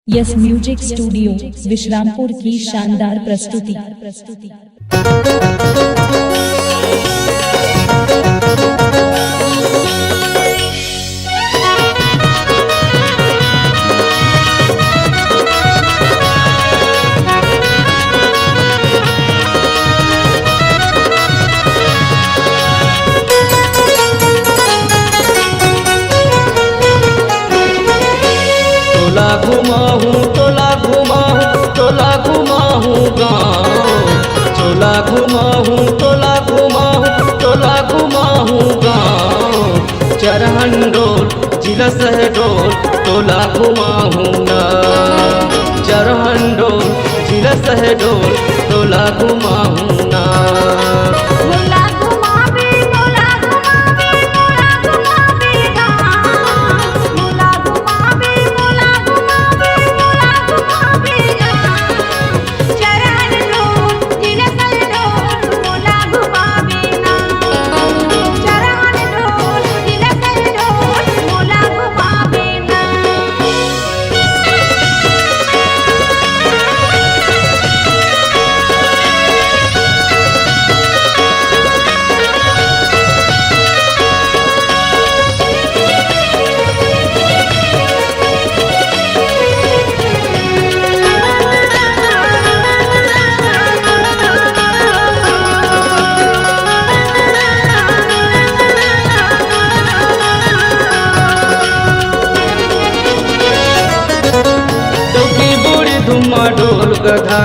Yes music studio Vishrampur की शानदार प्रस्तुति। तोला घुमाहूँ गाँव, चोला घुमाहूँ गाँव, चरहंडोल जिला शहडोल तोला घुमाहूँ ना, चरहंडोल जिला शहडोल तोला घुमाहूँ ना। डोल गधा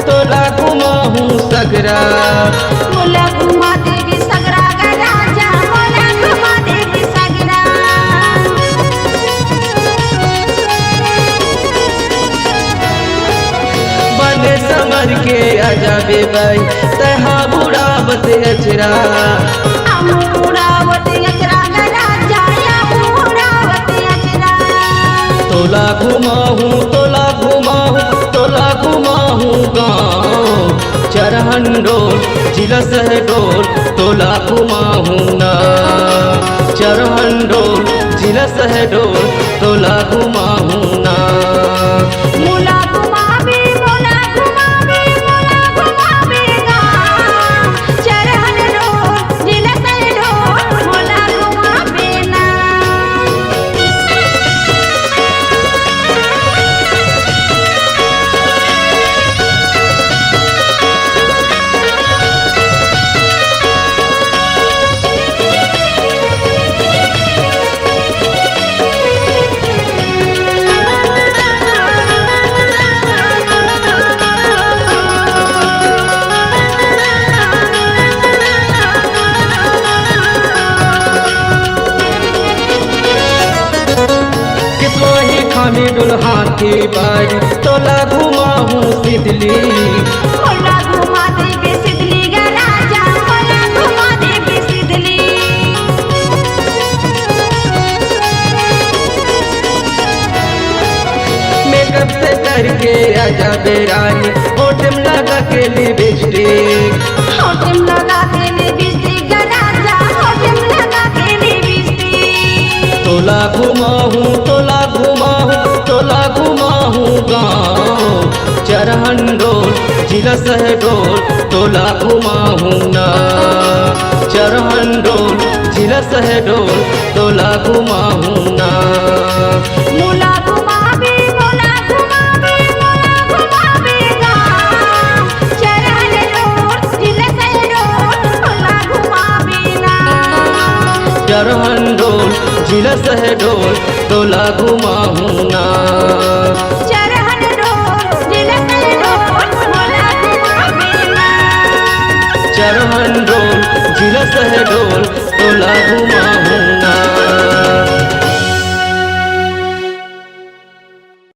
तोला घुमाहूँ सगरा, मोला घुमा देवी सगरा राजा, मोला घुमा देवी सगरा। बने समर के आजा बेबाई तहा बुढ़ावत अचरा, बुढ़ावत अचरा राजा, बुढ़ावत अचरा। तोला घुमाहूँ गाँव, चरहंडोल जिला शहडोल तोला घुमाहूँ ना, चरहंडोल जिला शहडोल तोला घुमाहूँ ना। मोला घुमावे गाँव, चरहंडोल जिला शहडोल मोला घुमावे ना। खाने दुल्हा की बारी तोला घुमाहूँ सिदली, मोला घुमा देवी सिदली गा राजा, मोला घुमा देवी सिदली। मेकअप से करके आजा बेरानी, होटम लगा के लिपस्टिक, होटम लगा के लिपस्टिक गा राजा, होटम लगा के लिपस्टिक। तोला घुमाहूँ गाँव, चरहंडोल जिला शहडोल तोला घुमाहूँ ना, चरहंडोल जिला शहडोल तोला घुमाहूँ ना। मोला घुमावे गाँव, चरहंडोल जिला शहडोल तोला घुमावे ना। चरहंडोल जिला शहडोल तोला घुमाहूँ ना, चरहंडोल जिला शहडोल मोला घुमावे ना। चरहंडोल जिला शहडोल तोला घुमा